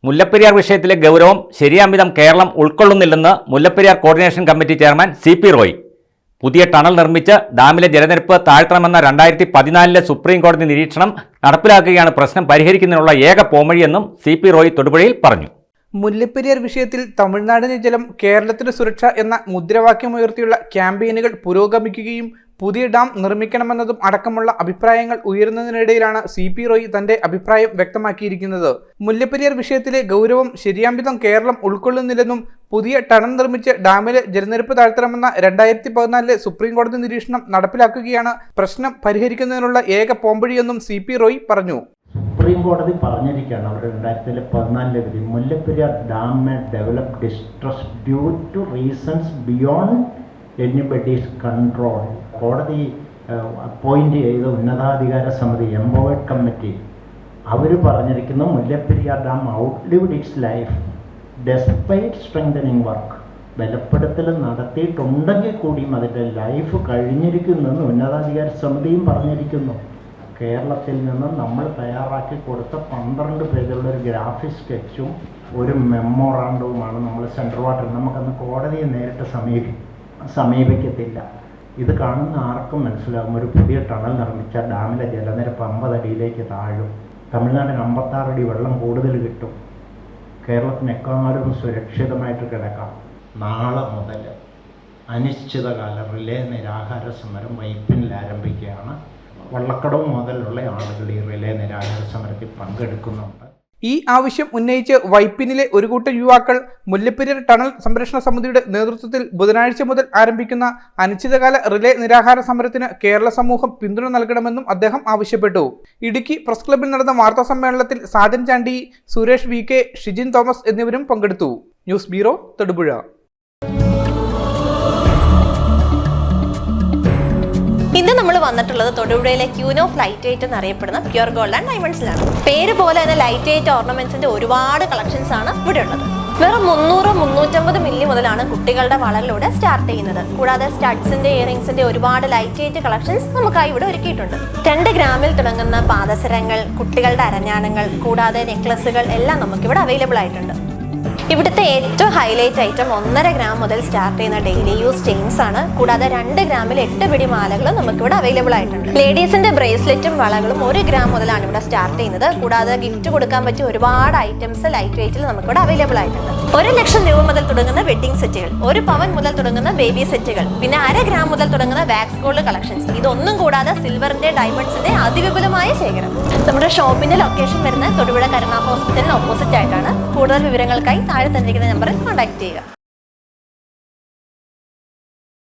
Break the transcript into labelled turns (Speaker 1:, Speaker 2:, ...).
Speaker 1: മുല്ലപ്പെരിയാർ വിഷയത്തിലെ ഗൗരവം ശരിയാംവിധം കേരളം ഉൾക്കൊള്ളുന്നില്ലെന്ന് Mullaperiyar coordination committee chairman CP Roy. പുതിയ ടണൽ നിർമ്മിച്ച് ഡാമിലെ ജലനിരപ്പ് താഴ്ത്തണമെന്ന 2014 സുപ്രീം കോടതി നിരീക്ഷണം നടപ്പിലാക്കുകയാണ് പ്രശ്നം പരിഹരിക്കുന്നതിനുള്ള ഏക പോംവഴിയെന്നും CP റോയ് തൊടുപുഴയിൽ പറഞ്ഞു.
Speaker 2: മുല്ലപ്പെരിയാർ വിഷയത്തിൽ തമിഴ്നാടിന് ജലം കേരളത്തിന് സുരക്ഷ എന്ന മുദ്രാവാക്യമുയർത്തിയുള്ള ക്യാമ്പയിനുകൾ പുരോഗമിക്കുകയും പുതിയ ഡാം നിർമ്മിക്കണമെന്നതും അടക്കമുള്ള അഭിപ്രായങ്ങൾ ഉയരുന്നതിനിടയിലാണ് CP റോയ് തന്റെ അഭിപ്രായം വ്യക്തമാക്കിയിരിക്കുന്നത്. മുല്ലപ്പെരിയാർ വിഷയത്തിലെ ഗൗരവം ശരിയാംവിധം കേരളം ഉൾക്കൊള്ളുന്നില്ലെന്നും പുതിയ ടണൽ നിർമ്മിച്ച് ഡാമിലെ ജലനിരപ്പ് താഴ്ത്തണമെന്ന 2014 സുപ്രീം കോടതി നിരീക്ഷണം നടപ്പിലാക്കുകയാണ് പ്രശ്നം പരിഹരിക്കുന്നതിനുള്ള ഏക പോംവഴിയെന്നും CP റോയ് പറഞ്ഞു.
Speaker 3: സുപ്രീം കോടതി പറഞ്ഞിരിക്കുകയാണ് അവർ 2014 വിധി Mullaperiyar dam develop distress due to reasons beyond anybody's control. കോടതി അപ്പോയിന്റ് ചെയ്ത ഉന്നതാധികാര സമിതി എംപവേർഡ് കമ്മിറ്റി അവർ പറഞ്ഞിരിക്കുന്നു Mullaperiyar dam outlived its life despite strengthening work. ബലപ്പെടുത്തൽ നടത്തിയിട്ടുണ്ടെങ്കിൽ കൂടിയും അതിൻ്റെ ലൈഫ് കഴിഞ്ഞിരിക്കുന്നെന്ന് ഉന്നതാധികാര സമിതിയും പറഞ്ഞിരിക്കുന്നു. കേരളത്തിൽ നിന്ന് നമ്മൾ തയ്യാറാക്കി കൊടുത്ത 12 പേജുള്ള ഒരു ഗ്രാഫിക് സ്കെച്ചും ഒരു മെമ്മോറാണ്ടവുമാണ് നമ്മൾ സെൻട്രൽ വാട്ടർ. നമുക്കന്ന് കോടതിയെ നേരിട്ട് സമീപിക്കത്തില്ല. ഇത് കാണുന്ന ആർക്കും മനസ്സിലാകും ഒരു പുതിയ ടണൽ നിർമ്മിച്ചാൽ ഡാമിലെ ജലനിരപ്പ് 50 അടിയിലേക്ക് താഴും. തമിഴ്നാടിന് 56 അടി വെള്ളം കൂടുതൽ കിട്ടും. കേരളത്തിന് എക്കാലവും സുരക്ഷിതമായിട്ട് കിടക്കാം. നാളെ മുതൽ അനിശ്ചിതകാല റിലേ നിരാഹാര സമരം വൈപ്പിനിൽ ആരംഭിക്കുകയാണ്. വള്ളക്കടവ് മുതലുള്ള ആളുകൾ ഈ റിലേ നിരാഹാര സമരത്തിൽ പങ്കെടുക്കുന്നുണ്ട്.
Speaker 2: ഈ ആവശ്യം ഉന്നയിച്ച് വൈപ്പിനിലെ ഒരു കൂട്ടം യുവാക്കൾ മുല്ലപ്പെരിയാർ ടണൽ സംരക്ഷണ സമിതിയുടെ നേതൃത്വത്തിൽ ബുധനാഴ്ച മുതൽ ആരംഭിക്കുന്ന അനിശ്ചിതകാല റിലേ നിരാഹാര സമരത്തിന് കേരള സമൂഹം പിന്തുണ നൽകണമെന്നും അദ്ദേഹം ആവശ്യപ്പെട്ടു. ഇടുക്കി പ്രസ് ക്ലബ്ബിൽ നടന്ന വാർത്താ സമ്മേളനത്തിൽ സാജൻ ചാണ്ടി, സുരേഷ് VK, ഷിജിൻ തോമസ് എന്നിവരും പങ്കെടുത്തു. News bureau, Thodupuzha.
Speaker 4: ഇന്ന് നമ്മൾ വന്നിട്ടുള്ളത് തൊടുപുഴയിലെ ക്യൂനോ ലൈറ്റ് വെയിറ്റ് എന്നറിയപ്പെടുന്ന പ്യുർ ഗോൾഡ് ആൻഡ് ഡയമണ്ട്സിലാണ്. പേര് പോലെ തന്നെ ലൈറ്റ് വെയിറ്റ് ഓർണമെന്റ്സിന്റെ ഒരുപാട് കളക്ഷൻസ് ആണ് ഇവിടെ ഉള്ളത്. വെറും 300-350 മില്ലി മുതലാണ് കുട്ടികളുടെ വളകളിലൂടെ സ്റ്റാർട്ട് ചെയ്യുന്നത്. കൂടാതെ സ്റ്റഡ്സിന്റെ ഇയറിംഗ്സിന്റെ ഒരുപാട് ലൈറ്റ് വെയിറ്റ് കളക്ഷൻസ് നമുക്കായി ഇവിടെ ഒരുക്കിയിട്ടുണ്ട്. 2 ഗ്രാമിൽ തുടങ്ങുന്ന പാദസരങ്ങൾ, കുട്ടികളുടെ അരഞ്ഞാണങ്ങൾ, കൂടാതെ നെക്ലസുകൾ എല്ലാം നമുക്കിവിടെ അവൈലബിൾ ആയിട്ടുണ്ട്. ഇവിടുത്തെ ഏറ്റവും ഹൈലൈറ്റ് ഐറ്റം 1.5 ഗ്രാം മുതൽ സ്റ്റാർട്ട് ചെയ്യുന്ന ഡെയിലി യൂസ് ചെയിൻസ് ആണ്. കൂടാതെ 2 ഗ്രാമിൽ 8 പിടി മാലകളും നമുക്കിവിടെ അവൈലബിൾ ആയിട്ടുണ്ട്. ലേഡീസിന്റെ ബ്രേസ്ലെറ്റും വളകളും 1 ഗ്രാം മുതലാണ് ഇവിടെ സ്റ്റാർട്ട് ചെയ്യുന്നത്. കൂടാതെ ഗിഫ്റ്റ് കൊടുക്കാൻ പറ്റിയ ഒരുപാട് ഐറ്റംസ് ലൈറ്റ് വെയിറ്റിൽ നമുക്കിവിടെ അവൈലബിൾ ആയിട്ടുണ്ട്. 1 ലക്ഷം രൂപ മുതൽ തുടങ്ങുന്ന വെഡിങ് സെറ്റുകൾ, 1 പവൻ മുതൽ തുടങ്ങുന്ന ബേബി സെറ്റുകൾ, പിന്നെ 1/2 ഗ്രാം മുതൽ തുടങ്ങുന്ന വാക്സ് ഗോൾഡ് കളക്ഷൻസ്. ഇതൊന്നും കൂടാതെ സിൽവറിന്റെ ഡയമണ്ട്സിന്റെ അതിവിപുലമായ ശേഖരം. നമ്മുടെ ഷോപ്പിന്റെ ലൊക്കേഷൻ വരുന്നത് തൊടുപുഴ കരുണ ഹോസ്പിറ്റലിന് ഓപ്പോസിറ്റ് ആയിട്ടാണ്. കൂടുതൽ വിവരങ്ങൾക്കായി താഴെ തന്നിരിക്കുന്ന നമ്പറിൽ കോൺടാക്ട് ചെയ്യുക.